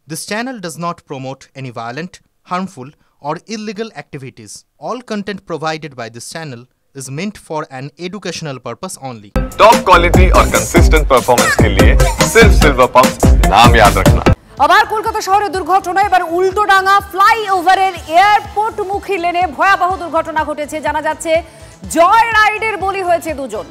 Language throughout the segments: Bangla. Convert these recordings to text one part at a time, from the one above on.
This channel does not promote any violent, harmful, or illegal activities. All content provided by this channel is meant for an educational purpose only. Top quality और कंसिस्टेंट परफॉर्मेंस के लिए सिर्फ सिल्वर पंप्स नाम याद रखना। আবার কলকাতা শহরে দুর্ঘটনা, এবার উল্টোডাঙ্গা ফ্লাইওভারের এয়ারপোর্টমুখী লেনে ভয়াবহ দুর্ঘটনা ঘটেছে। জানা যাচ্ছে জয় রাইডের বলি হয়েছে দুজন।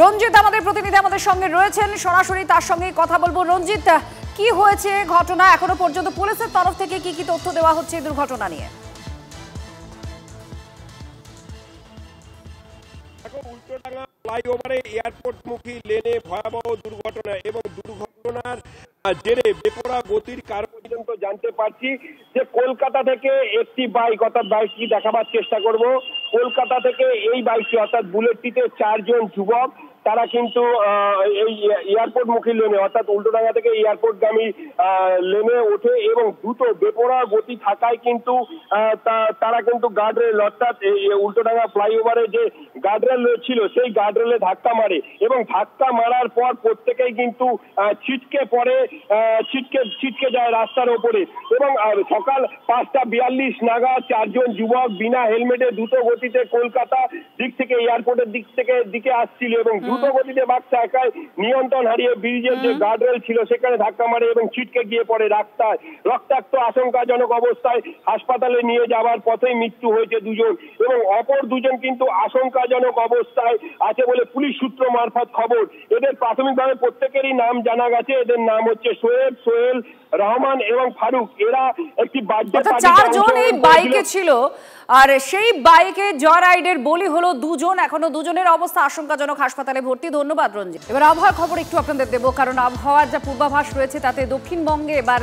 রঞ্জিত আমাদের প্রতিনিধি আমাদের সঙ্গে রয়েছেন, সরাসরি তার সঙ্গে কথা বলবো। রঞ্জিত, কি হয়েছে ঘটনা, এখনো পর্যন্ত পুলিশের তরফ থেকে কি কি তথ্য দেওয়া হচ্ছে এই দুর্ঘটনা নিয়ে? উল্টোডাঙ্গা ফ্লাইওভারে এয়ারপোর্টমুখী লেনে ভয়াবহ দুর্ঘটনা এবং দুর্ঘটনার জেরে বেপরোয়া গতির কারণ পর্যন্ত জানতে পারছি যে কলকাতা থেকে একটি বাইক, অর্থাৎ বাইকটি দেখাবার চেষ্টা করব। কলকাতা থেকে এই বাইকটি অর্থাৎ বুলেটটিতে 4 জন যুবক, তারা কিন্তু এই এয়ারপোর্টমুখী লেনে অর্থাৎ উল্টোডাঙ্গা থেকে এয়ারপোর্টগামী লেনে ওঠে এবং দ্রুত বেপরোয়া গতি থাকায় কিন্তু তারা কিন্তু গার্ডরেল অর্থাৎ উল্টোডাঙ্গা ফ্লাইওভারে যে গার্ডরেল ছিল সেই গার্ডরেলে ধাক্কা মারে এবং ধাক্কা মারার পর প্রত্যেকেই কিন্তু ছিটকে যায় রাস্তার ওপরে এবং সকাল 5:42 নাগাদ 4 জন যুবক বিনা হেলমেটে দ্রুত গতিতে কলকাতা দিক থেকে এয়ারপোর্টের দিকে আসছিল এবং দ্রুত গতিতে বাস চাকায় নিয়ন্ত্রণ হারিয়ে ব্রিজের যে গার্ডরেল ছিল সেখানে ধাক্কা মারে এবং ছিটকে গিয়ে পড়ে রাস্তায়। রক্তাক্ত আশঙ্কাজনক অবস্থায় হাসপাতালে নিয়ে যাওয়ার পথেই মৃত্যু হয়েছে দুজন এবং অপর দুজন কিন্তু আশঙ্কাজনক অবস্থায় আছে বলে পুলিশ সূত্র মারফত খবর। এদের প্রাথমিকভাবে প্রত্যেকেরই নাম জানা গেছে। এদের নাম হচ্ছে শোয়েব, সোহেল, রহমান এবং ফারুক। এরা একটি বার্থডে পার্টিতে 4 জন এই বাইকে ছিল আর সেই বাইকে জয় রাইডের বলি হলো দুজন। এখনো দুজনের অবস্থা আশঙ্কাজনক, হাসপাতালে ভর্তি। ধন্যবাদ রঞ্জিত। এবার আবহাওয়ার খবর একটু আপনাদের দেবো, কারণ আবহাওয়ার যা পূর্বাভাস রয়েছে তাতে দক্ষিণবঙ্গে এবার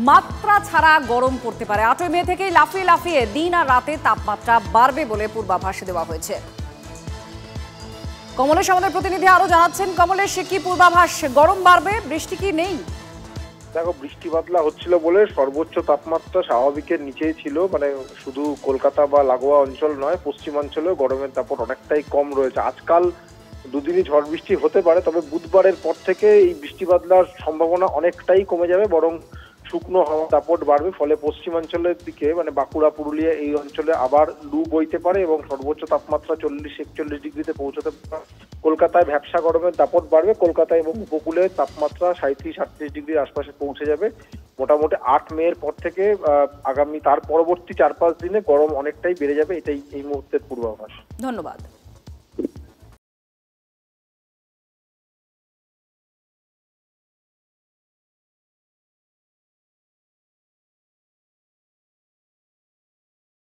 মাত্রা ছাড়া গরম পড়তে পারে। 8 মে থেকেই লাফিয়ে লাফিয়ে দিন আর রাতে তাপমাত্রা বাড়বে বলে পূর্বাভাস দেওয়া হয়েছে। কমলেশ আমাদের প্রতিনিধি আরো জানাচ্ছেন। কমলেশ, কি পূর্বাভাস? গরম বাড়বে, বৃষ্টি কি নেই? দেখো, বৃষ্টি বাদলা হচ্ছিল বলে সর্বোচ্চ তাপমাত্রা স্বাভাবিকের নিচেই ছিল। মানে শুধু কলকাতা বা লাগোয়া অঞ্চল নয়, পশ্চিমাঞ্চলেও গরমের দাপট অনেকটাই কম রয়েছে। আজকাল দুদিনই ঝড় বৃষ্টি হতে পারে, তবে বুধবারের পর থেকে এই বৃষ্টি বাদলার সম্ভাবনা অনেকটাই কমে যাবে, বরং শুকনো হাওয়া দাপট বাড়বে। ফলে পশ্চিমাঞ্চলের দিকে মানে বাঁকুড়া, পুরুলিয়া এই অঞ্চলে আবার লু বইতে পারে এবং সর্বোচ্চ তাপমাত্রা 40-41 ডিগ্রিতে পৌঁছতে পারে। কলকাতায় ভ্যাপসা গরমের দাপট বাড়বে। কলকাতা এবং উপকূলে তাপমাত্রা 37-38 ডিগ্রির আশপাশে পৌঁছে যাবে। মোটামুটি 8 মের পর থেকে আগামী তার পরবর্তী 4-5 দিনে গরম অনেকটাই বেড়ে যাবে। এটাই এই মুহূর্তের পূর্বাভাস। ধন্যবাদ।